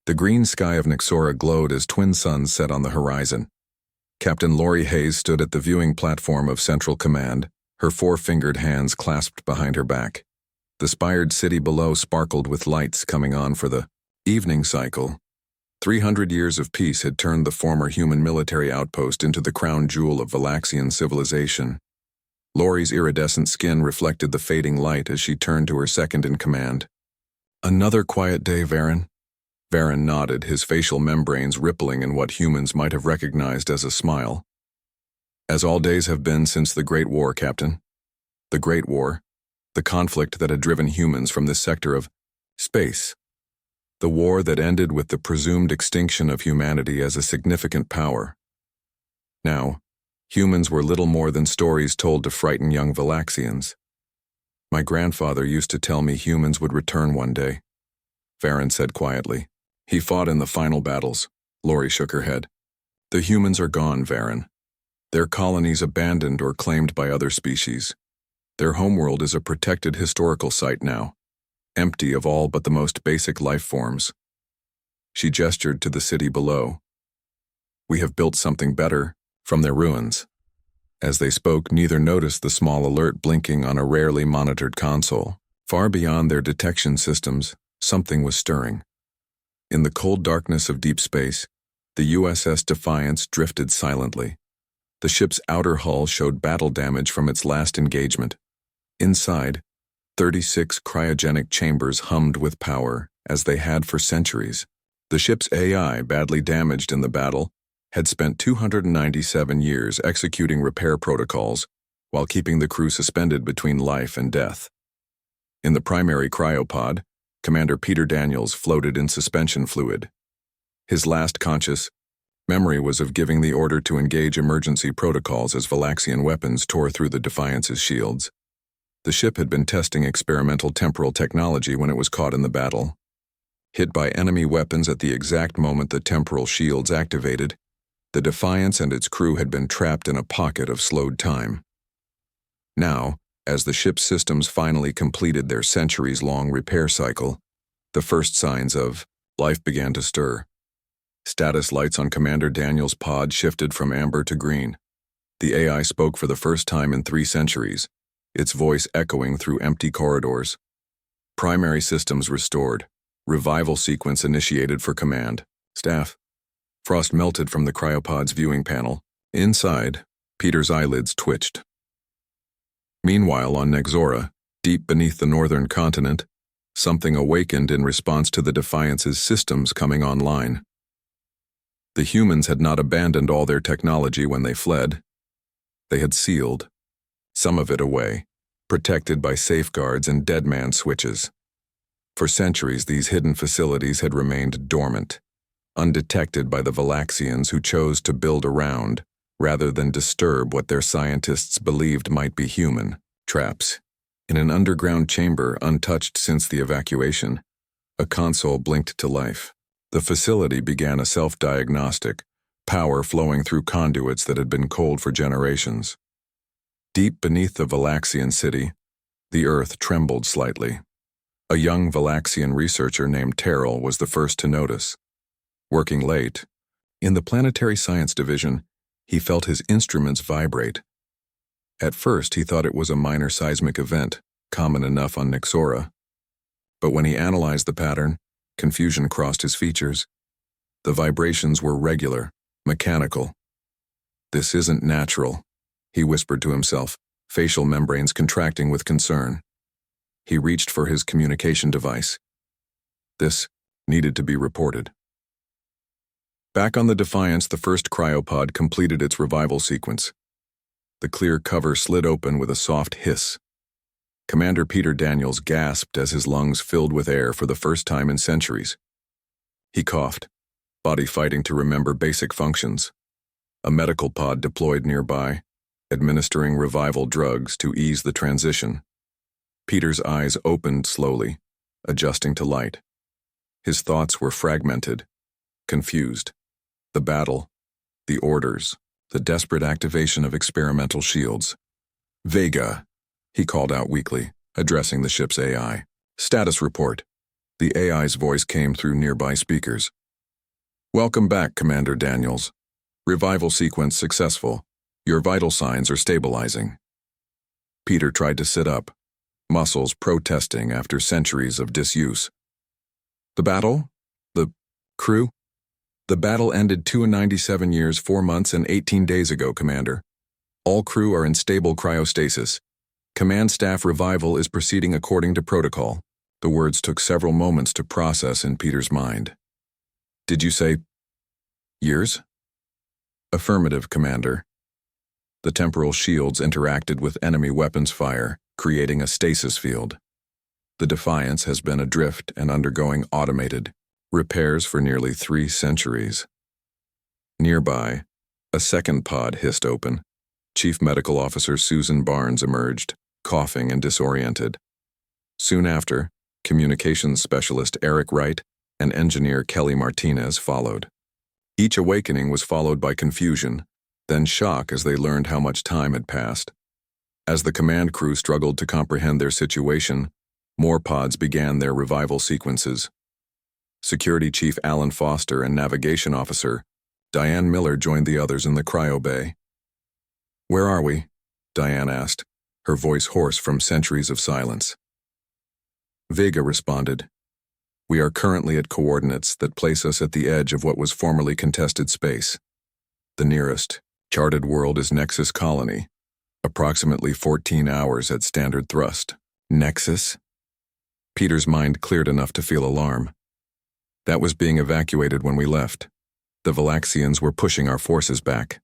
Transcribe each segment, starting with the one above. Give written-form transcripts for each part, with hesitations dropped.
The green sky of Nyxora glowed as twin suns set on the horizon. Captain Lori Hayes stood at the viewing platform of Central Command, her four-fingered hands clasped behind her back. The spired city below sparkled with lights coming on for the evening cycle. 300 years of peace had turned the former human military outpost into the crown jewel of Valaxian civilization. Lori's iridescent skin reflected the fading light as she turned to her second-in-command. "Another quiet day, Varen?" Varen nodded, his facial membranes rippling in what humans might have recognized as a smile. "As all days have been since the Great War, Captain." The Great War, the conflict that had driven humans from this sector of space. The war that ended with the presumed extinction of humanity as a significant power. Now, humans were little more than stories told to frighten young Valaxians. "My grandfather used to tell me humans would return one day," Varen said quietly. "He fought in the final battles." Lori shook her head. "The humans are gone, Varen. Their colonies abandoned or claimed by other species. Their homeworld is a protected historical site now, empty of all but the most basic life forms." She gestured to the city below. "We have built something better from their ruins." As they spoke, neither noticed the small alert blinking on a rarely monitored console. Far beyond their detection systems, something was stirring. In the cold darkness of deep space, the USS Defiance drifted silently. The ship's outer hull showed battle damage from its last engagement. Inside, 36 cryogenic chambers hummed with power, as they had for centuries. The ship's AI, badly damaged in the battle, had spent 297 years executing repair protocols while keeping the crew suspended between life and death. In the primary cryopod, Commander Peter Daniels floated in suspension fluid. His last conscious memory was of giving the order to engage emergency protocols as Valaxian weapons tore through the Defiance's shields. The ship had been testing experimental temporal technology when it was caught in the battle. Hit by enemy weapons at the exact moment the temporal shields activated, the Defiance and its crew had been trapped in a pocket of slowed time. Now, as the ship's systems finally completed their centuries-long repair cycle, the first signs of life began to stir. Status lights on Commander Daniels' pod shifted from amber to green. The AI spoke for the first time in 3 centuries, its voice echoing through empty corridors. Primary systems restored. Revival sequence initiated for command. Staff. Frost melted from the cryopod's viewing panel. Inside, Peter's eyelids twitched. Meanwhile, on Nyxora, deep beneath the northern continent, something awakened in response to the Defiance's systems coming online. The humans had not abandoned all their technology when they fled. They had sealed some of it away, protected by safeguards and deadman switches. For centuries, these hidden facilities had remained dormant, undetected by the Valaxians who chose to build around, rather than disturb what their scientists believed might be human traps. In an underground chamber untouched since the evacuation, a console blinked to life. The facility began a self-diagnostic, power flowing through conduits that had been cold for generations. Deep beneath the Valaxian city, the earth trembled slightly. A young Valaxian researcher named Terrell was the first to notice. Working late, in the Planetary Science Division, he felt his instruments vibrate. At first, he thought it was a minor seismic event, common enough on Nyxora. But when he analyzed the pattern, confusion crossed his features. The vibrations were regular, mechanical. "This isn't natural," he whispered to himself, facial membranes contracting with concern. He reached for his communication device. This needed to be reported. Back on the Defiance, the first cryopod completed its revival sequence. The clear cover slid open with a soft hiss. Commander Peter Daniels gasped as his lungs filled with air for the first time in centuries. He coughed, body fighting to remember basic functions. A medical pod deployed nearby, administering revival drugs to ease the transition. Peter's eyes opened slowly, adjusting to light. His thoughts were fragmented, confused. The battle, the orders, the desperate activation of experimental shields. "Vega," he called out weakly, addressing the ship's AI. "Status report." The AI's voice came through nearby speakers. "Welcome back, Commander Daniels. Revival sequence successful. Your vital signs are stabilizing." Peter tried to sit up, muscles protesting after centuries of disuse. "The battle? The crew?" "The battle ended 297 years, 4 months, and 18 days ago, Commander. All crew are in stable cryostasis. Command staff revival is proceeding according to protocol." The words took several moments to process in Peter's mind. "Did you say years?" "Affirmative, Commander." The temporal shields interacted with enemy weapons fire, creating a stasis field. The Defiance has been adrift and undergoing automated repairs for nearly 3 centuries. Nearby, a second pod hissed open. Chief Medical Officer Susan Barnes emerged, coughing and disoriented. Soon after, Communications Specialist Eric Wright and Engineer Kelly Martinez followed. Each awakening was followed by confusion, then shock as they learned how much time had passed. As the command crew struggled to comprehend their situation, more pods began their revival sequences. Security Chief Alan Foster and Navigation Officer Diane Miller joined the others in the cryo bay. "Where are we?" Diane asked, her voice hoarse from centuries of silence. Vega responded, "We are currently at coordinates that place us at the edge of what was formerly contested space. The nearest charted world is Nexus Colony, approximately 14 hours at standard thrust." "Nexus?" Peter's mind cleared enough to feel alarm. "That was being evacuated when we left. The Valaxians were pushing our forces back.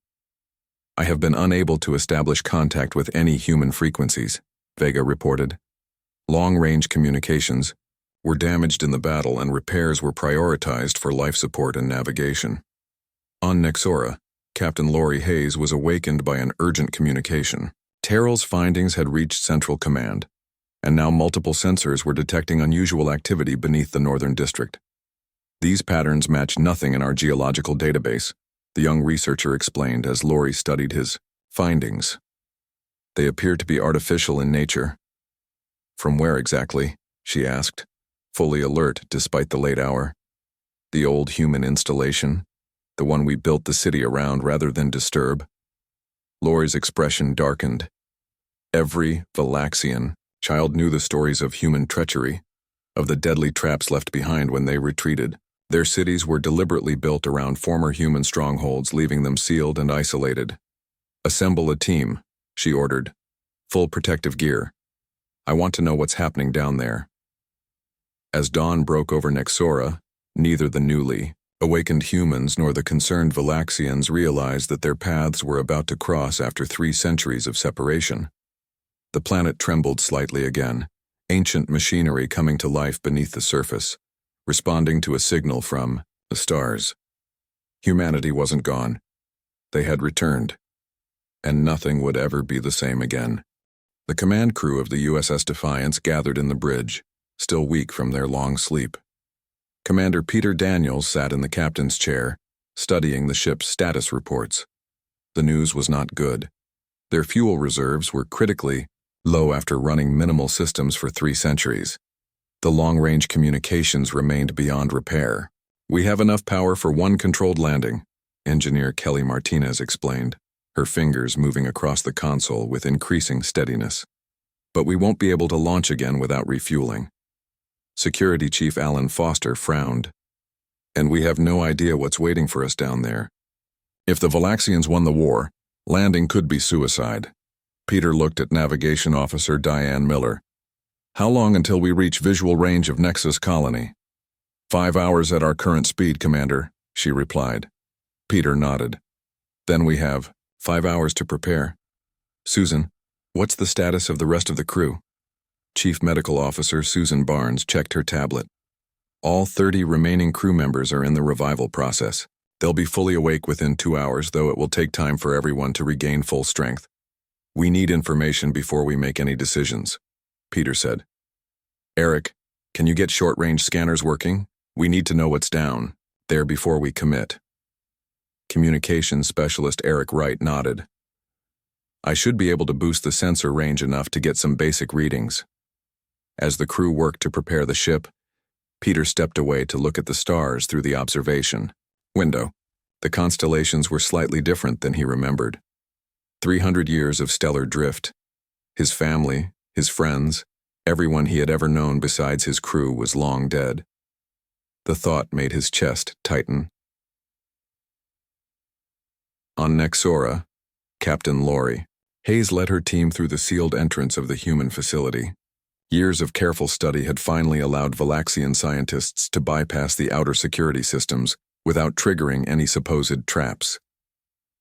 I have been unable to establish contact with any human frequencies," Vega reported. "Long-range communications were damaged in the battle and repairs were prioritized for life support and navigation." On Nexora, Captain Lori Hayes was awakened by an urgent communication. Terrell's findings had reached Central Command, and now multiple sensors were detecting unusual activity beneath the Northern District. "These patterns match nothing in our geological database," the young researcher explained as Lori studied his findings. "They appear to be artificial in nature." "From where exactly?" she asked, fully alert despite the late hour. "The old human installation, the one we built the city around rather than disturb." Lori's expression darkened. Every Valaxian child knew the stories of human treachery, of the deadly traps left behind when they retreated. Their cities were deliberately built around former human strongholds, leaving them sealed and isolated. "Assemble a team," she ordered. "Full protective gear. I want to know what's happening down there." As dawn broke over Nexora, neither the newly awakened humans nor the concerned Valaxians realized that their paths were about to cross after 3 centuries of separation. The planet trembled slightly again, ancient machinery coming to life beneath the surface, responding to a signal from the stars. Humanity wasn't gone. They had returned, and nothing would ever be the same again. The command crew of the USS Defiance gathered in the bridge, still weak from their long sleep. Commander Peter Daniels sat in the captain's chair, studying the ship's status reports. The news was not good. Their fuel reserves were critically low after running minimal systems for 3 centuries. The long-range communications remained beyond repair. "We have enough power for 1 controlled landing," Engineer Kelly Martinez explained, her fingers moving across the console with increasing steadiness. "But we won't be able to launch again without refueling." Security Chief Alan Foster frowned. "And we have no idea what's waiting for us down there. If the Valaxians won the war, landing could be suicide." Peter looked at Navigation Officer Diane Miller. "How long until we reach visual range of Nexus Colony?" 5 hours at our current speed, Commander," she replied. Peter nodded. "Then we have 5 hours to prepare. Susan, what's the status of the rest of the crew?" Chief Medical Officer Susan Barnes checked her tablet. "All 30 remaining crew members are in the revival process. They'll be fully awake within 2 hours, though it will take time for everyone to regain full strength. We need information before we make any decisions," Peter said. "Eric, can you get short-range scanners working? We need to know what's down there before we commit." Communications Specialist Eric Wright nodded. "I should be able to boost the sensor range enough to get some basic readings." As the crew worked to prepare the ship, Peter stepped away to look at the stars through the observation window. The constellations were slightly different than he remembered. 300 years of stellar drift. His family, his friends, everyone he had ever known besides his crew was long dead. The thought made his chest tighten. On Nexora, Captain Lori Hayes led her team through the sealed entrance of the human facility. Years of careful study had finally allowed Valaxian scientists to bypass the outer security systems without triggering any supposed traps.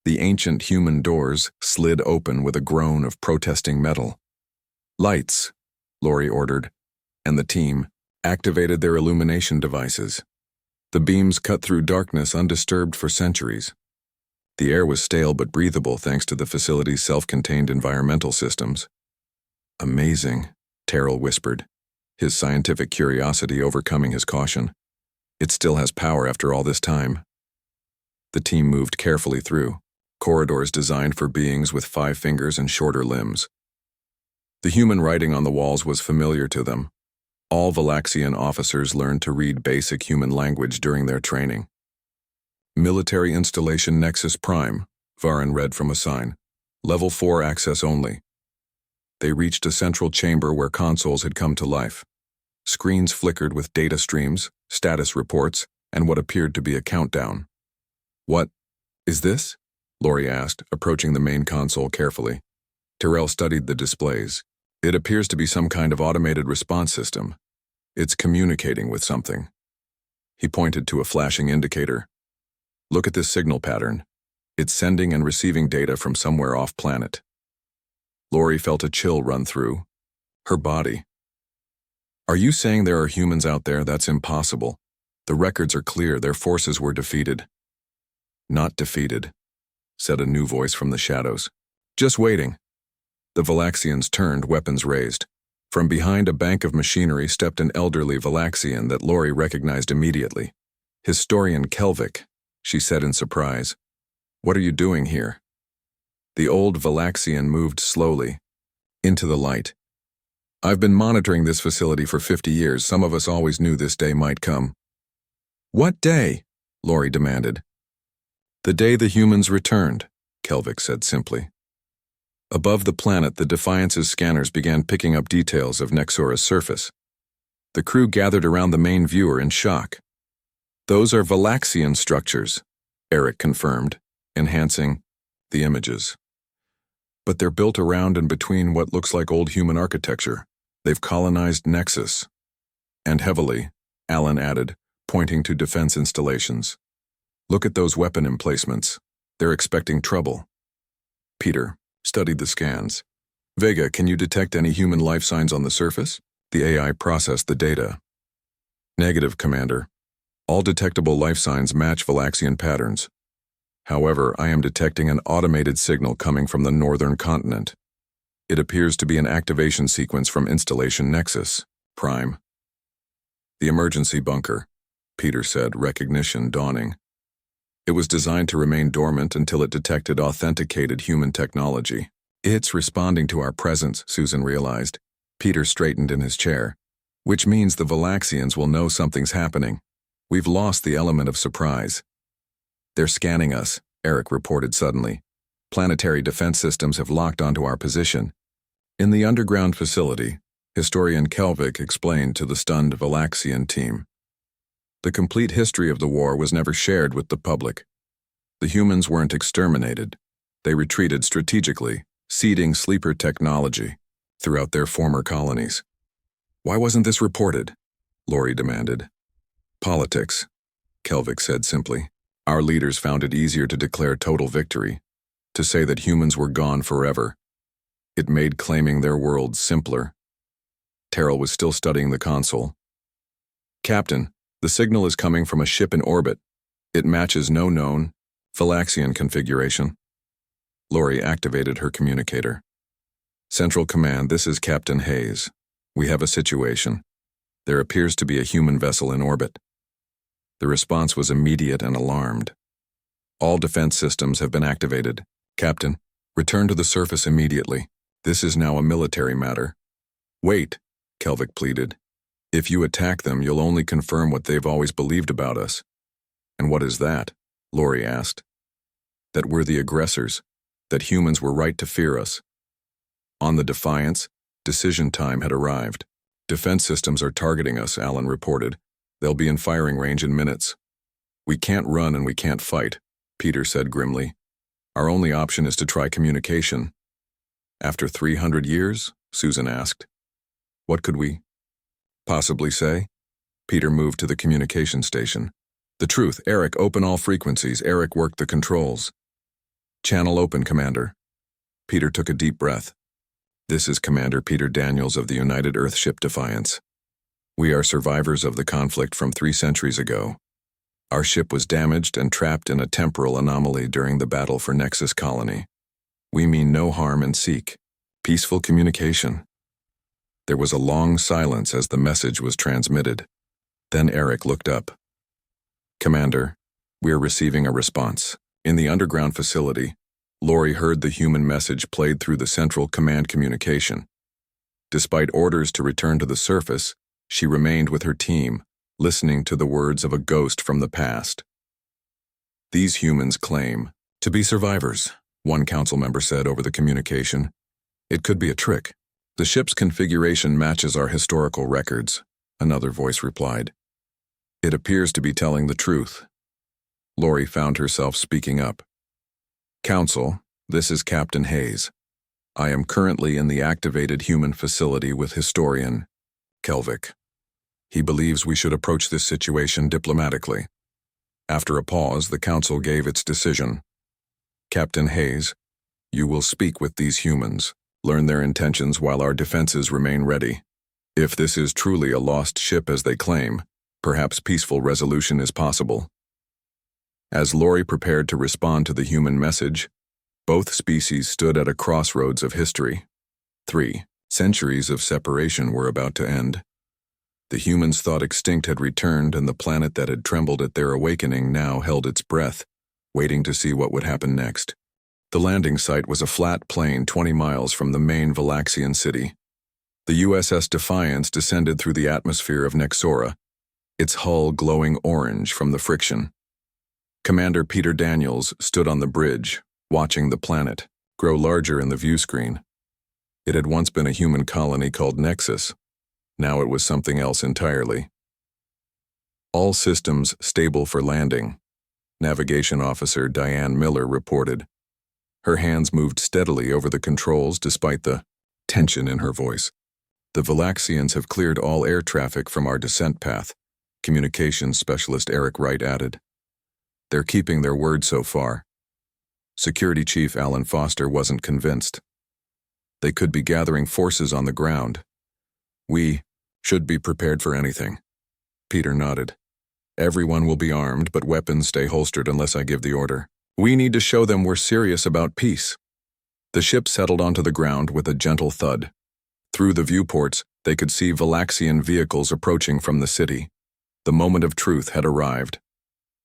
The ancient human doors slid open with a groan of protesting metal. "Lights," Lori ordered, and the team activated their illumination devices. The beams cut through darkness undisturbed for centuries. The air was stale but breathable thanks to the facility's self-contained environmental systems. "Amazing," Terrell whispered, his scientific curiosity overcoming his caution. "It still has power after all this time." The team moved carefully through, corridors designed for beings with 5 fingers and shorter limbs. The human writing on the walls was familiar to them. All Valaxian officers learned to read basic human language during their training. "Military Installation Nexus Prime," Varin read from a sign. "Level 4 access only." They reached a central chamber where consoles had come to life. Screens flickered with data streams, status reports, and what appeared to be a countdown. "What is this?" Lori asked, approaching the main console carefully. Terrell studied the displays. "It appears to be some kind of automated response system. It's communicating with something." He pointed to a flashing indicator. "Look at this signal pattern. It's sending and receiving data from somewhere off-planet." Lori felt a chill run through her body. "Are you saying there are humans out there? That's impossible. The records are clear. Their forces were defeated." "Not defeated," said a new voice from the shadows. "Just waiting." The Valaxians turned, weapons raised. From behind a bank of machinery stepped an elderly Valaxian that Lori recognized immediately. "Historian Kelvik," she said in surprise. "What are you doing here?" The old Valaxian moved slowly into the light. "I've been monitoring this facility for 50 years. Some of us always knew this day might come." "What day?" Lori demanded. "The day the humans returned," Kelvik said simply. Above the planet, the Defiance's scanners began picking up details of Nexora's surface. The crew gathered around the main viewer in shock. "Those are Valaxian structures," Eric confirmed, enhancing the images. "But they're built around and between what looks like old human architecture. They've colonized Nexus." "And heavily," Alan added, pointing to defense installations. "Look at those weapon emplacements. They're expecting trouble." Peter studied the scans. "Vega, can you detect any human life signs on the surface?" The AI processed the data. "Negative, Commander. All detectable life signs match Valaxian patterns. However, I am detecting an automated signal coming from the northern continent. It appears to be an activation sequence from Installation Nexus Prime." "The emergency bunker," Peter said, recognition dawning. "It was designed to remain dormant until it detected authenticated human technology." "It's responding to our presence," Susan realized. Peter straightened in his chair. "Which means the Valaxians will know something's happening. We've lost the element of surprise." "They're scanning us," Eric reported suddenly. "Planetary defense systems have locked onto our position." In the underground facility, historian Kelvik explained to the stunned Valaxian team. The complete history of the war was never shared with the public. The humans weren't exterminated. They retreated strategically, seeding sleeper technology throughout their former colonies. "Why wasn't this reported?" Lori demanded. "Politics," Kelvik said simply. "Our leaders found it easier to declare total victory, to say that humans were gone forever. It made claiming their world simpler." Terrell was still studying the console. "Captain, the signal is coming from a ship in orbit. It matches no known Valaxian configuration." Lori activated her communicator. "Central Command, this is Captain Hayes. We have a situation. There appears to be a human vessel in orbit." The response was immediate and alarmed. "All defense systems have been activated. Captain, return to the surface immediately. This is now a military matter." "Wait," Kelvik pleaded. If you attack them, you'll only confirm what they've always believed about us. And what is that? Lori asked. That we're the aggressors, that humans were right to fear us. On the Defiance, decision time had arrived. Defense systems are targeting us, Alan reported. They'll be in firing range in minutes. We can't run and we can't fight, Peter said grimly. Our only option is to try communication. After 300 years? Susan asked. What could we possibly say? Peter moved to the communication station. The truth. Eric, open all frequencies. Eric worked the controls. Channel open, Commander. Peter took a deep breath. This is Commander Peter Daniels of the United Earthship Defiance. We are survivors of the conflict from 3 centuries ago. Our ship was damaged and trapped in a temporal anomaly during the battle for Nexus Colony. We mean no harm and seek peaceful communication. There was a long silence as the message was transmitted. Then Eric looked up. Commander, we are receiving a response. In the underground facility, Lori heard the human message played through the central command communication. Despite orders to return to the surface, she remained with her team, listening to the words of a ghost from the past. These humans claim to be survivors, one council member said over the communication. It could be a trick. The ship's configuration matches our historical records, another voice replied. It appears to be telling the truth. Lori found herself speaking up. Council, this is Captain Hayes. I am currently in the activated human facility with historian Kelvik. He believes we should approach this situation diplomatically. After a pause, the council gave its decision. Captain Hayes, you will speak with these humans, learn their intentions while our defenses remain ready. If this is truly a lost ship as they claim, perhaps peaceful resolution is possible. As Lori prepared to respond to the human message, both species stood at a crossroads of history. 3 centuries of separation were about to end. The humans thought extinct had returned, and the planet that had trembled at their awakening now held its breath, waiting to see what would happen next. The landing site was a flat plain 20 miles from the main Valaxian city. The USS Defiance descended through the atmosphere of Nexora, its hull glowing orange from the friction. Commander Peter Daniels stood on the bridge, watching the planet grow larger in the view screen. It had once been a human colony called Nexus. Now it was something else entirely. All systems stable for landing, Navigation Officer Diane Miller reported. Her hands moved steadily over the controls despite the tension in her voice. The Valaxians have cleared all air traffic from our descent path, Communications Specialist Eric Wright added. They're keeping their word so far. Security Chief Alan Foster wasn't convinced. They could be gathering forces on the ground. We should be prepared for anything. Peter nodded. Everyone will be armed, but weapons stay holstered unless I give the order. We need to show them we're serious about peace. The ship settled onto the ground with a gentle thud. Through the viewports, they could see Valaxian vehicles approaching from the city. The moment of truth had arrived.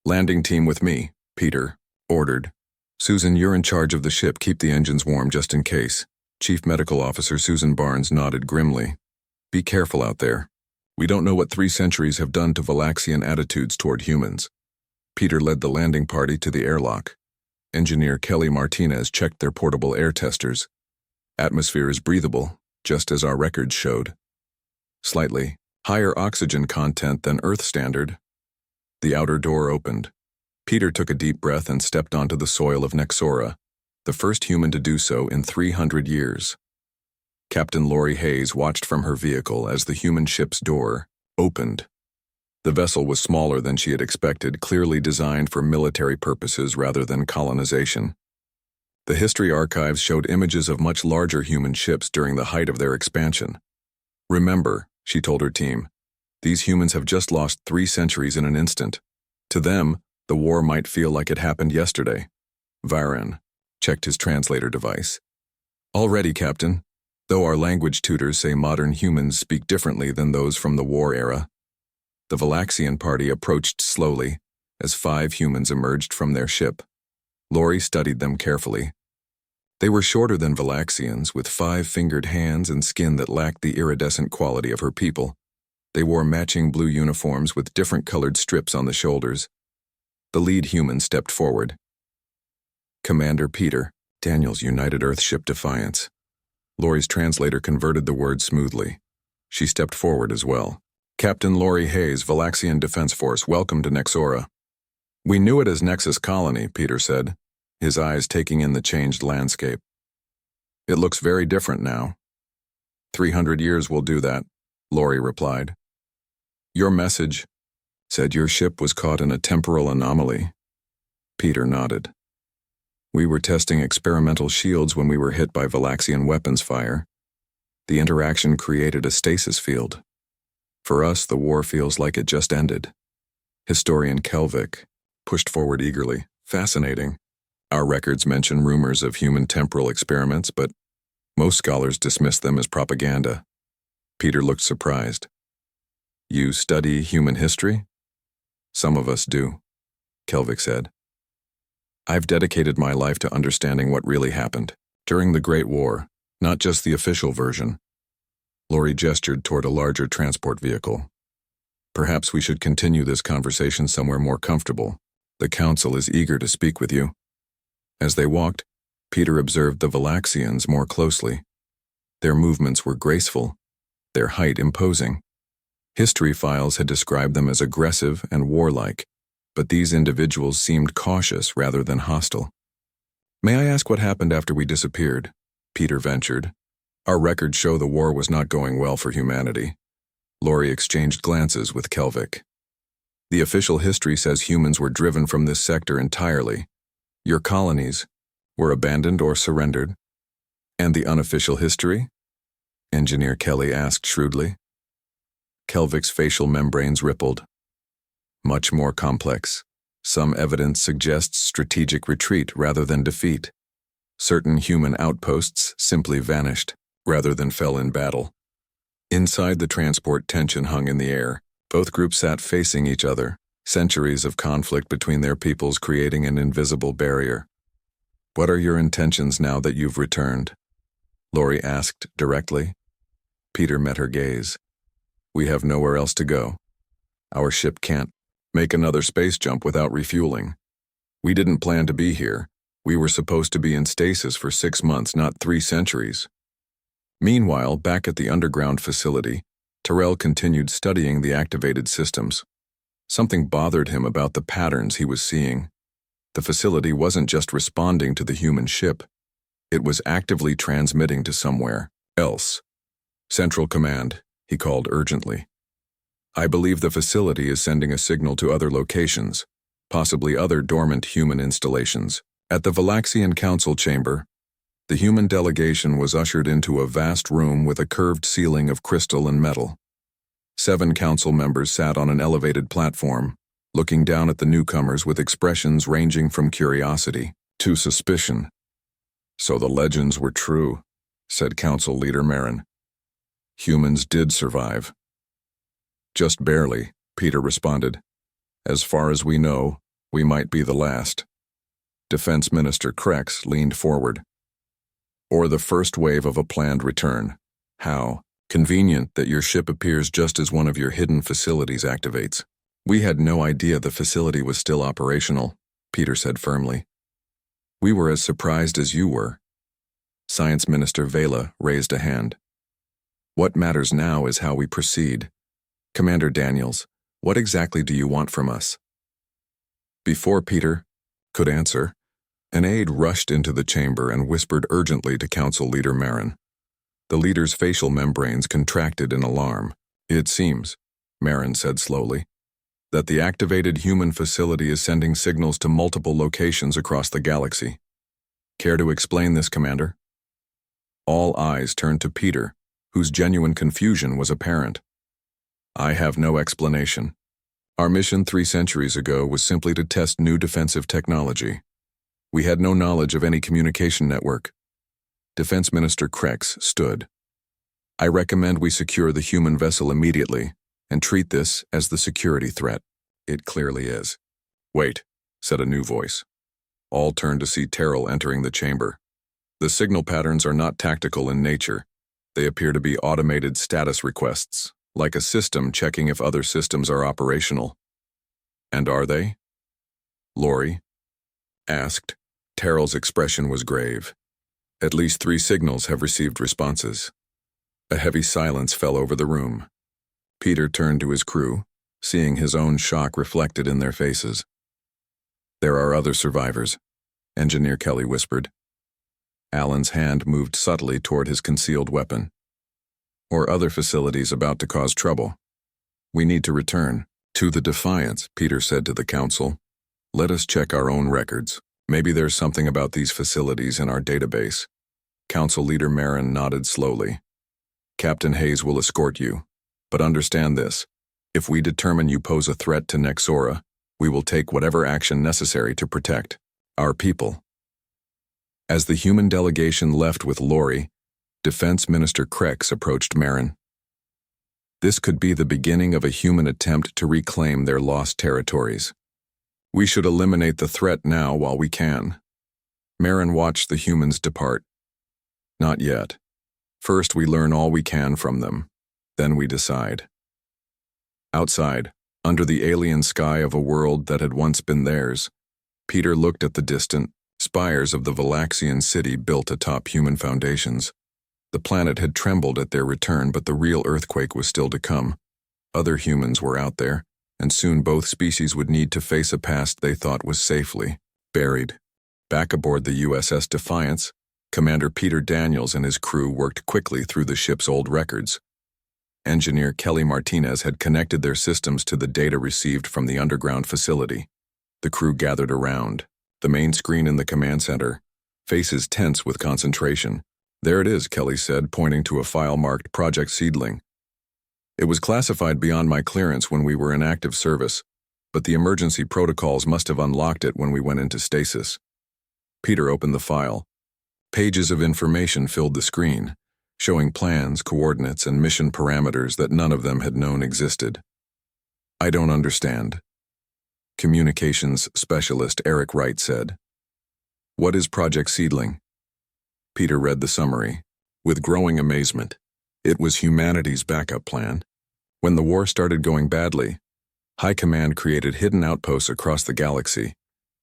Landing team with me, Peter ordered. Susan, you're in charge of the ship. Keep the engines warm just in case. Chief Medical Officer Susan Barnes nodded grimly. Be careful out there. We don't know what 3 centuries have done to Valaxian attitudes toward humans. Peter led the landing party to the airlock. Engineer Kelly Martinez checked their portable air testers. Atmosphere is breathable, just as our records showed. Slightly higher oxygen content than Earth standard. The outer door opened. Peter took a deep breath and stepped onto the soil of Nexora, the first human to do so in 300 years. Captain Lori Hayes watched from her vehicle as the human ship's door opened. The vessel was smaller than she had expected, clearly designed for military purposes rather than colonization. The history archives showed images of much larger human ships during the height of their expansion. Remember, she told her team, these humans have just lost 3 centuries in an instant. To them, the war might feel like it happened yesterday. Varen checked his translator device. Already, Captain, though our language tutors say modern humans speak differently than those from the war era. The Valaxian party approached slowly as 5 humans emerged from their ship. Lori studied them carefully. They were shorter than Valaxians, with 5-fingered hands and skin that lacked the iridescent quality of her people. They wore matching blue uniforms with different colored strips on the shoulders. The lead human stepped forward. Commander Peter, Daniel's United Earth ship Defiance. Lori's translator converted the words smoothly. She stepped forward as well. Captain Lori Hayes, Valaxian Defense Force, welcome to Nexora. We knew it as Nexus Colony, Peter said, his eyes taking in the changed landscape. It looks very different now. 300 years will do that, Lori replied. Your message said your ship was caught in a temporal anomaly. Peter nodded. We were testing experimental shields when we were hit by Valaxian weapons fire. The interaction created a stasis field. For us, the war feels like it just ended. Historian Kelvik pushed forward eagerly. Fascinating. Our records mention rumors of human temporal experiments, but most scholars dismiss them as propaganda. Peter looked surprised. You study human history? Some of us do, Kelvik said. I've dedicated my life to understanding what really happened during the Great War, not just the official version. Lori gestured toward a larger transport vehicle. Perhaps we should continue this conversation somewhere more comfortable. The council is eager to speak with you. As they walked, Peter observed the Valaxians more closely. Their movements were graceful, their height imposing. History files had described them as aggressive and warlike, but these individuals seemed cautious rather than hostile. May I ask what happened after we disappeared? Peter ventured. Our records show the war was not going well for humanity. Lori exchanged glances with Kelvik. The official history says humans were driven from this sector entirely. Your colonies were abandoned or surrendered. And the unofficial history? Engineer Kelly asked shrewdly. Kelvik's facial membranes rippled. Much more complex. Some evidence suggests strategic retreat rather than defeat. Certain human outposts simply vanished, rather than fell in battle. Inside the transport, tension hung in the air. Both groups sat facing each other, centuries of conflict between their peoples creating an invisible barrier. What are your intentions now that you've returned? Lori asked directly. Peter met her gaze. We have nowhere else to go. Our ship can't make another space jump without refueling. We didn't plan to be here. We were supposed to be in stasis for 6 months, not 3 centuries. Meanwhile, back at the underground facility, Terrell continued studying the activated systems. Something bothered him about the patterns he was seeing. The facility wasn't just responding to the human ship. It was actively transmitting to somewhere else. Central Command, he called urgently. I believe the facility is sending a signal to other locations, possibly other dormant human installations. At the Valaxian Council chamber, the human delegation was ushered into a vast room with a curved ceiling of crystal and metal. 7 council members sat on an elevated platform, looking down at the newcomers with expressions ranging from curiosity to suspicion. So the legends were true, said Council Leader Marin. Humans did survive. Just barely, Peter responded. As far as we know, we might be the last. Defense Minister Krex leaned forward. Or the first wave of a planned return. How convenient that your ship appears just as one of your hidden facilities activates. We had no idea the facility was still operational, Peter said firmly. We were as surprised as you were. Science Minister Vela raised a hand. What matters now is how we proceed. Commander Daniels, what exactly do you want from us? Before Peter could answer, an aide rushed into the chamber and whispered urgently to Council Leader Marin. The leader's facial membranes contracted in alarm. It seems, Marin said slowly, that the activated human facility is sending signals to multiple locations across the galaxy. Care to explain this, Commander? All eyes turned to Peter, whose genuine confusion was apparent. I have no explanation. Our mission 3 centuries ago was simply to test new defensive technology. We had no knowledge of any communication network. Defense Minister Krex stood. I recommend we secure the human vessel immediately and treat this as the security threat. It clearly is. Wait, said a new voice. All turned to see Terrell entering the chamber. The signal patterns are not tactical in nature. They appear to be automated status requests, like a system checking if other systems are operational. And are they? Lori asked. Terrell's expression was grave. At least 3 signals have received responses. A heavy silence fell over the room. Peter turned to his crew, seeing his own shock reflected in their faces. There are other survivors, Engineer Kelly whispered. Alan's hand moved subtly toward his concealed weapon. Or other facilities about to cause trouble. We need to return. To the Defiance, Peter said to the council. Let us check our own records. Maybe there's something about these facilities in our database. Council Leader Marin nodded slowly. Captain Hayes will escort you. But understand this. If we determine you pose a threat to Nexora, we will take whatever action necessary to protect our people. As the human delegation left with Lori, Defense Minister Krex approached Marin. This could be the beginning of a human attempt to reclaim their lost territories. We should eliminate the threat now while we can. Marin watched the humans depart. Not yet. First we learn all we can from them. Then we decide. Outside, under the alien sky of a world that had once been theirs, Peter looked at the distant spires of the Valaxian city built atop human foundations. The planet had trembled at their return, but the real earthquake was still to come. Other humans were out there, and soon both species would need to face a past they thought was safely buried. Back aboard the USS Defiance, Commander Peter Daniels and his crew worked quickly through the ship's old records. Engineer Kelly Martinez had connected their systems to the data received from the underground facility. The crew gathered around, the main screen in the command center, faces tense with concentration. There it is, Kelly said, pointing to a file marked Project Seedling. It was classified beyond my clearance when we were in active service, but the emergency protocols must have unlocked it when we went into stasis. Peter opened the file. Pages of information filled the screen, showing plans, coordinates, and mission parameters that none of them had known existed. I don't understand. Communications specialist Eric Wright said. What is Project Seedling? Peter read the summary. With growing amazement. It was humanity's backup plan. When the war started going badly, High Command created hidden outposts across the galaxy.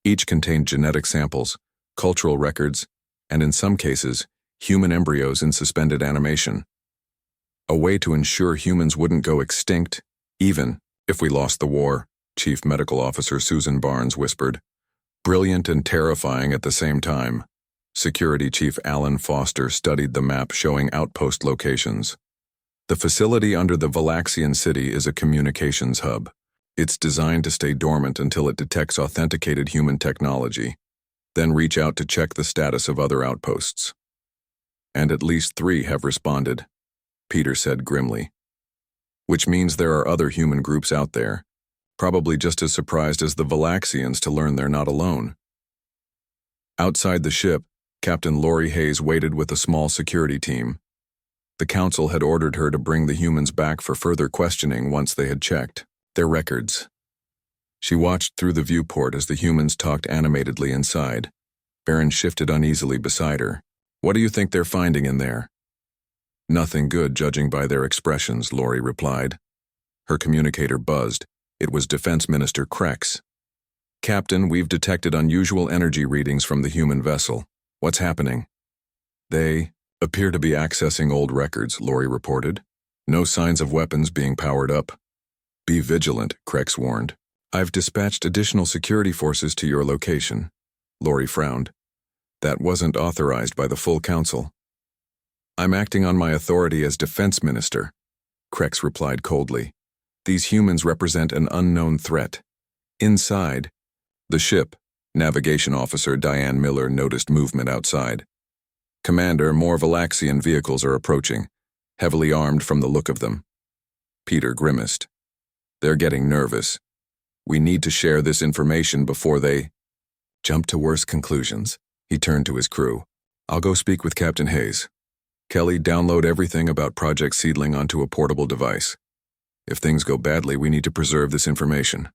Each contained genetic samples, cultural records, and in some cases, human embryos in suspended animation. A way to ensure humans wouldn't go extinct, even if we lost the war, Chief Medical Officer Susan Barnes whispered. Brilliant and terrifying at the same time. Security Chief Alan Foster studied the map showing outpost locations. The facility under the Valaxian city is a communications hub. It's designed to stay dormant until it detects authenticated human technology, then reach out to check the status of other outposts. And at least 3 have responded, Peter said grimly. Which means there are other human groups out there, probably just as surprised as the Valaxians to learn they're not alone. Outside the ship, Captain Lori Hayes waited with a small security team. The council had ordered her to bring the humans back for further questioning once they had checked their records. She watched through the viewport as the humans talked animatedly inside. Baron shifted uneasily beside her. What do you think they're finding in there? Nothing good, judging by their expressions, Lori replied. Her communicator buzzed. It was Defense Minister Krex. Captain, we've detected unusual energy readings from the human vessel. What's happening? They appear to be accessing old records, Lori reported. No signs of weapons being powered up. Be vigilant, Krex warned. I've dispatched additional security forces to your location. Lori frowned. That wasn't authorized by the full council. I'm acting on my authority as defense minister, Krex replied coldly. These humans represent an unknown threat. Inside, the ship, Navigation Officer Diane Miller noticed movement outside. Commander, more Valaxian vehicles are approaching, heavily armed from the look of them. Peter grimaced. They're getting nervous. We need to share this information before they jump to worse conclusions. He turned to his crew. I'll go speak with Captain Hayes. Kelly, download everything about Project Seedling onto a portable device. If things go badly, we need to preserve this information.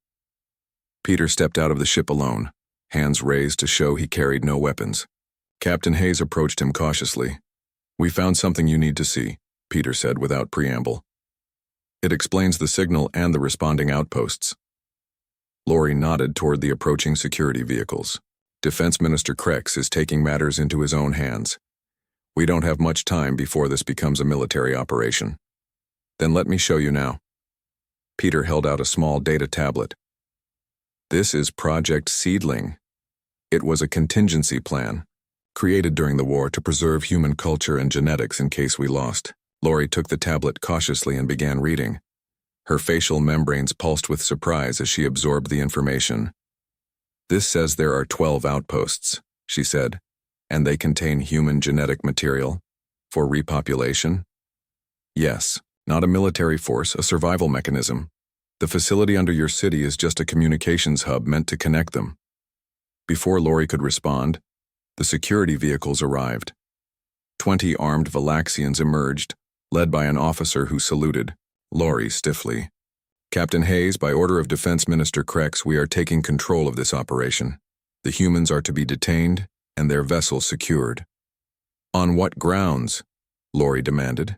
Peter stepped out of the ship alone, hands raised to show he carried no weapons. Captain Hayes approached him cautiously. We found something you need to see, Peter said without preamble. It explains the signal and the responding outposts. Lori nodded toward the approaching security vehicles. Defense Minister Krex is taking matters into his own hands. We don't have much time before this becomes a military operation. Then let me show you now. Peter held out a small data tablet. This is Project Seedling. It was a contingency plan, created during the war to preserve human culture and genetics in case we lost. Lori took the tablet cautiously and began reading. Her facial membranes pulsed with surprise as she absorbed the information. This says there are 12 outposts, she said, and they contain human genetic material. For repopulation? Yes, not a military force, a survival mechanism. The facility under your city is just a communications hub meant to connect them. Before Lori could respond, the security vehicles arrived. 20 armed Valaxians emerged, led by an officer who saluted Lori stiffly. Captain Hayes, by order of Defense Minister Krex, we are taking control of this operation. The humans are to be detained and their vessel secured. On what grounds? Lori demanded.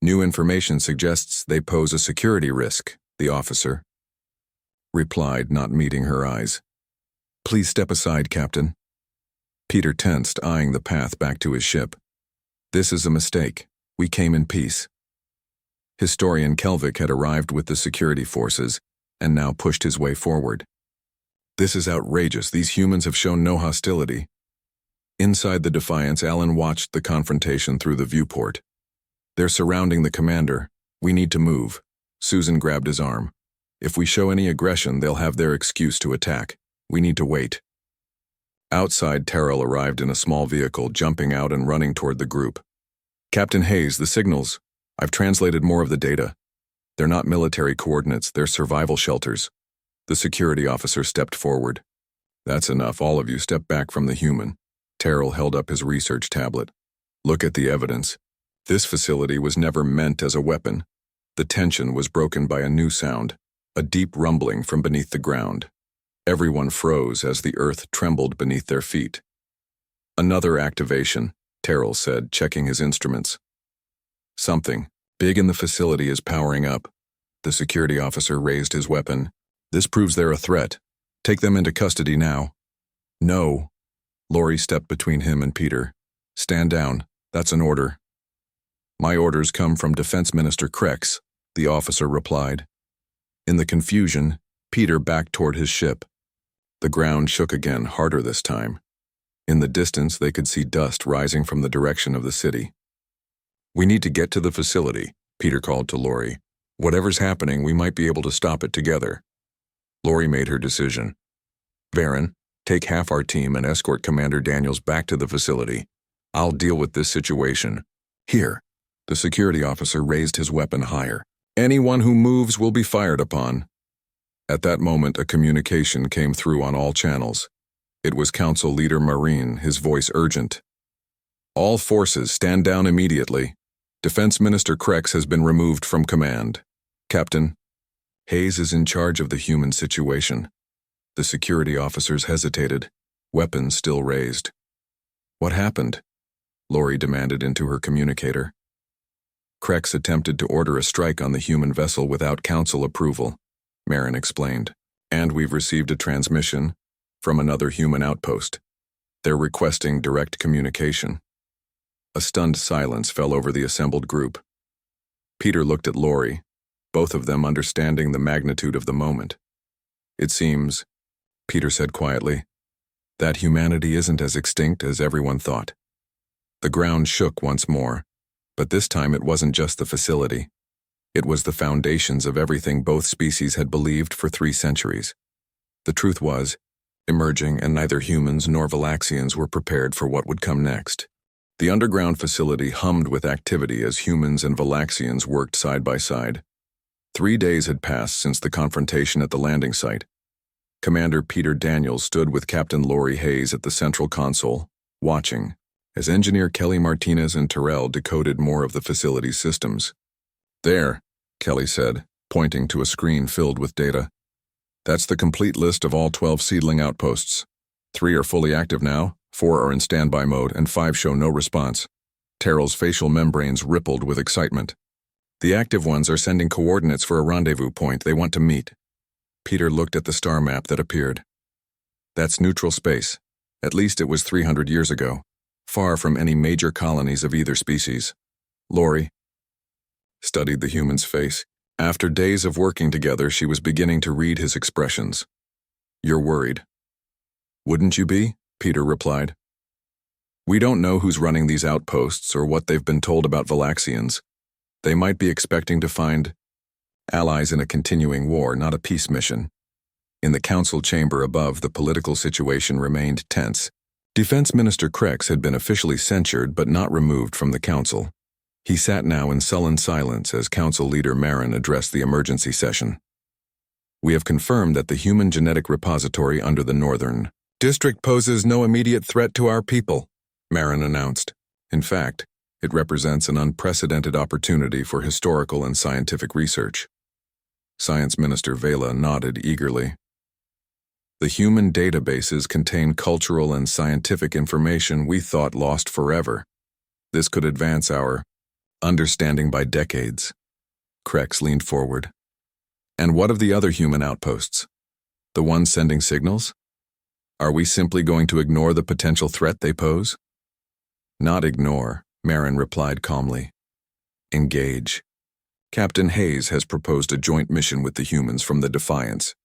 New information suggests they pose a security risk, the officer replied, not meeting her eyes. Please step aside, Captain. Peter tensed, eyeing the path back to his ship. This is a mistake. We came in peace. Historian Kelvik had arrived with the security forces and now pushed his way forward. This is outrageous. These humans have shown no hostility. Inside the Defiance, Alan watched the confrontation through the viewport. They're surrounding the commander. We need to move. Susan grabbed his arm. If we show any aggression, they'll have their excuse to attack. We need to wait. Outside, Terrell arrived in a small vehicle, jumping out and running toward the group. Captain Hayes, the signals. I've translated more of the data. They're not military coordinates, they're survival shelters. The security officer stepped forward. That's enough, all of you step back from the human. Terrell held up his research tablet. Look at the evidence. This facility was never meant as a weapon. The tension was broken by a new sound, a deep rumbling from beneath the ground. Everyone froze as the earth trembled beneath their feet. Another activation, Terrell said, checking his instruments. Something big in the facility is powering up. The security officer raised his weapon. This proves they're a threat. Take them into custody now. No. Lori stepped between him and Peter. Stand down. That's an order. My orders come from Defense Minister Krex, the officer replied. In the confusion, Peter backed toward his ship. The ground shook again, harder this time. In the distance, they could see dust rising from the direction of the city. We need to get to the facility, Peter called to Lori. Whatever's happening, we might be able to stop it together. Lori made her decision. Varen, take half our team and escort Commander Daniels back to the facility. I'll deal with this situation. Here. The security officer raised his weapon higher. Anyone who moves will be fired upon. At that moment, a communication came through on all channels. It was Council Leader Marine, his voice urgent. All forces stand down immediately. Defense Minister Krex has been removed from command. Captain, Hayes is in charge of the human situation. The security officers hesitated, weapons still raised. What happened? Lori demanded into her communicator. Krex attempted to order a strike on the human vessel without council approval, Marin explained. And we've received a transmission from another human outpost. They're requesting direct communication. A stunned silence fell over the assembled group. Peter looked at Lori, both of them understanding the magnitude of the moment. It seems, Peter said quietly, that humanity isn't as extinct as everyone thought. The ground shook once more, but this time it wasn't just the facility. It was the foundations of everything both species had believed for 3 centuries. The truth was, emerging, and neither humans nor Valaxians were prepared for what would come next. The underground facility hummed with activity as humans and Valaxians worked side by side. 3 days had passed since the confrontation at the landing site. Commander Peter Daniels stood with Captain Lori Hayes at the central console, watching, as Engineer Kelly Martinez and Terrell decoded more of the facility's systems. There, Kelly said, pointing to a screen filled with data. That's the complete list of all 12 seedling outposts. 3 are fully active now, 4 are in standby mode, and 5 show no response. Terrell's facial membranes rippled with excitement. The active ones are sending coordinates for a rendezvous point they want to meet. Peter looked at the star map that appeared. That's neutral space. At least it was 300 years ago, far from any major colonies of either species. Lori studied the human's face. After days of working together, she was beginning to read his expressions. You're worried. Wouldn't you be? Peter replied. We don't know who's running these outposts or what they've been told about Valaxians. They might be expecting to find allies in a continuing war, not a peace mission. In the council chamber above, the political situation remained tense. Defense Minister Krex had been officially censured but not removed from the council. He sat now in sullen silence as Council Leader Marin addressed the emergency session. We have confirmed that the human genetic repository under the Northern District poses no immediate threat to our people, Marin announced. In fact, it represents an unprecedented opportunity for historical and scientific research. Science Minister Vela nodded eagerly. The human databases contain cultural and scientific information we thought lost forever. This could advance our understanding by decades. Krex leaned forward. And what of the other human outposts? The ones sending signals? Are we simply going to ignore the potential threat they pose? Not ignore, Marin replied calmly. Engage. Captain Hayes has proposed a joint mission with the humans from the Defiance.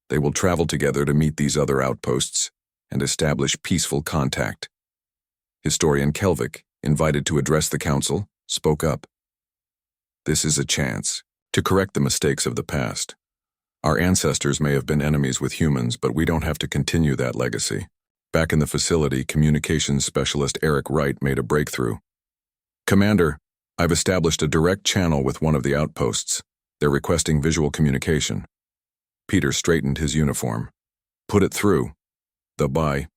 They will travel together to meet these other outposts and establish peaceful contact. Historian Kelvik, invited to address the council, spoke up. This is a chance to correct the mistakes of the past. Our ancestors may have been enemies with humans, but we don't have to continue that legacy. Back in the facility, communications specialist Eric Wright made a breakthrough. Commander, I've established a direct channel with one of the outposts. They're requesting visual communication. Peter straightened his uniform. Put it through. The by.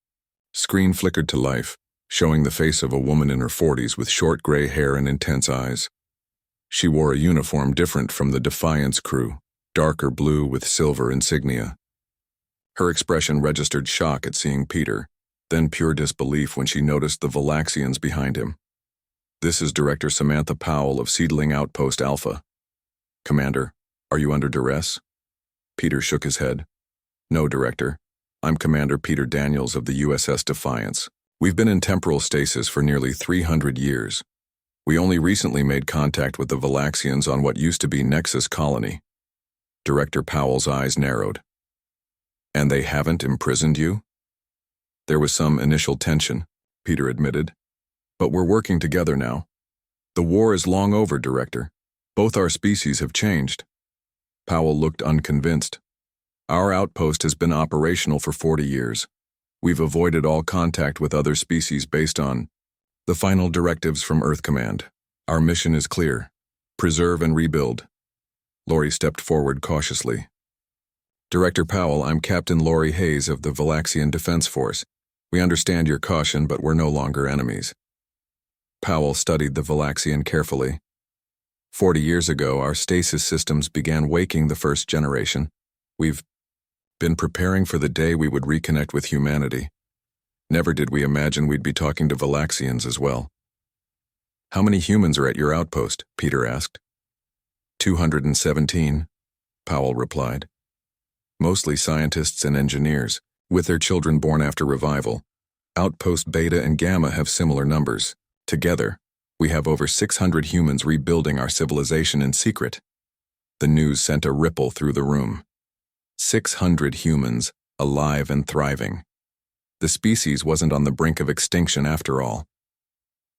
Screen flickered to life, showing the face of a woman in her 40s with short gray hair and intense eyes. She wore a uniform different from the Defiance crew, darker blue with silver insignia. Her expression registered shock at seeing Peter, then pure disbelief when she noticed the Valaxians behind him. This is Director Samantha Powell of Seedling Outpost Alpha. Commander, are you under duress? Peter shook his head. No, Director. I'm Commander Peter Daniels of the USS Defiance. We've been in temporal stasis for nearly 300 years. We only recently made contact with the Valaxians on what used to be Nexus Colony. Director Powell's eyes narrowed. And they haven't imprisoned you? There was some initial tension, Peter admitted. But we're working together now. The war is long over, Director. Both our species have changed. Powell looked unconvinced. Our outpost has been operational for 40 years. We've avoided all contact with other species based on the final directives from Earth Command. Our mission is clear. Preserve and rebuild. Lori stepped forward cautiously. Director Powell, I'm Captain Lori Hayes of the Valaxian Defense Force. We understand your caution, but we're no longer enemies. Powell studied the Valaxian carefully. 40 years ago, our stasis systems began waking the first generation. We've been preparing for the day we would reconnect with humanity. Never did we imagine we'd be talking to Valaxians as well. How many humans are at your outpost? Peter asked. 217, Powell replied. Mostly scientists and engineers, with their children born after revival. Outpost Beta and Gamma have similar numbers. Together, we have over 600 humans rebuilding our civilization in secret. The news sent a ripple through the room. 600 humans, alive and thriving. The species wasn't on the brink of extinction after all.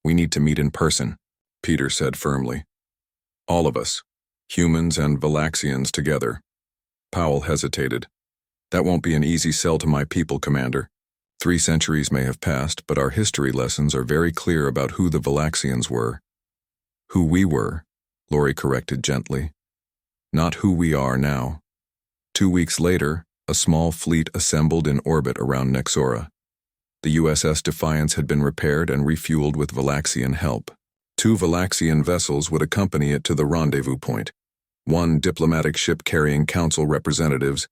We need to meet in person, Peter said firmly. All of us, humans and Valaxians together. Powell hesitated. That won't be an easy sell to my people, Commander. 3 centuries may have passed, but our history lessons are very clear about who the Valaxians were. Who we were, Lori corrected gently. Not who we are now. 2 weeks later, a small fleet assembled in orbit around Nexora. The USS Defiance had been repaired and refueled with Valaxian help. 2 Valaxian vessels would accompany it to the rendezvous point. 1 diplomatic ship carrying council representatives,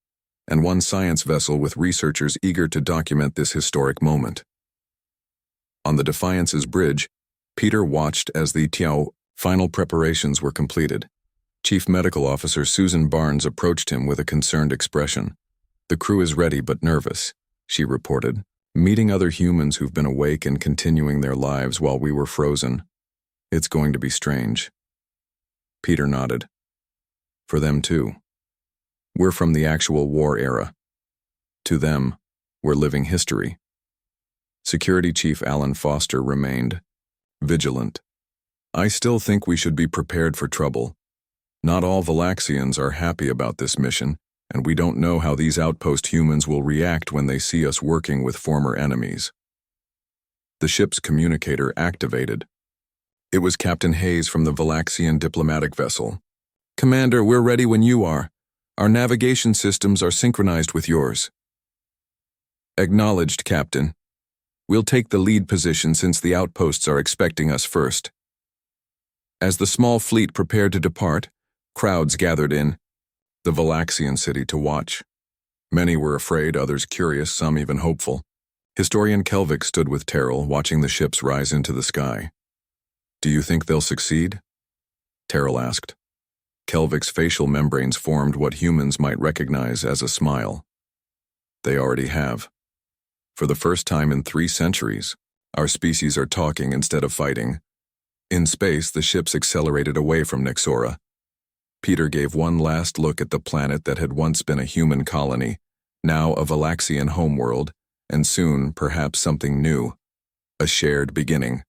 and 1 science vessel with researchers eager to document this historic moment. On the Defiance's bridge, Peter watched as the final preparations were completed. Chief Medical Officer Susan Barnes approached him with a concerned expression. "The crew is ready but nervous," she reported, "meeting other humans who've been awake and continuing their lives while we were frozen. It's going to be strange." Peter nodded. "For them too. We're from the actual war era. To them, we're living history." Security Chief Alan Foster remained vigilant. "I still think we should be prepared for trouble. Not all Valaxians are happy about this mission, and we don't know how these outpost humans will react when they see us working with former enemies." The ship's communicator activated. It was Captain Hayes from the Valaxian diplomatic vessel. "Commander, we're ready when you are. Our navigation systems are synchronized with yours." "Acknowledged, Captain. We'll take the lead position since the outposts are expecting us first." As the small fleet prepared to depart, crowds gathered in the Valaxian city to watch. Many were afraid, others curious, some even hopeful. Historian Kelvik stood with Terrell, watching the ships rise into the sky. "Do you think they'll succeed?" Terrell asked. Kelvik's facial membranes formed what humans might recognize as a smile. "They already have. For the first time in 3 centuries, our species are talking instead of fighting." In space, the ships accelerated away from Nyxora. Peter gave one last look at the planet that had once been a human colony, now a Valaxian homeworld, and soon, perhaps something new. A shared beginning.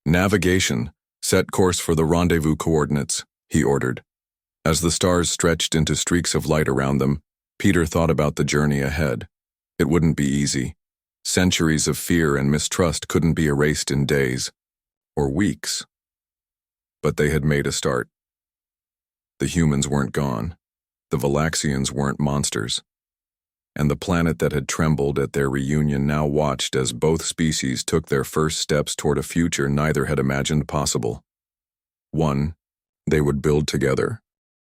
"Navigation, set course for the rendezvous coordinates," he ordered. As the stars stretched into streaks of light around them, Peter thought about the journey ahead. It wouldn't be easy. Centuries of fear and mistrust couldn't be erased in days. Or weeks. But they had made a start. The humans weren't gone. The Valaxians weren't monsters. And the planet that had trembled at their reunion now watched as both species took their first steps toward a future neither had imagined possible. One they would build together,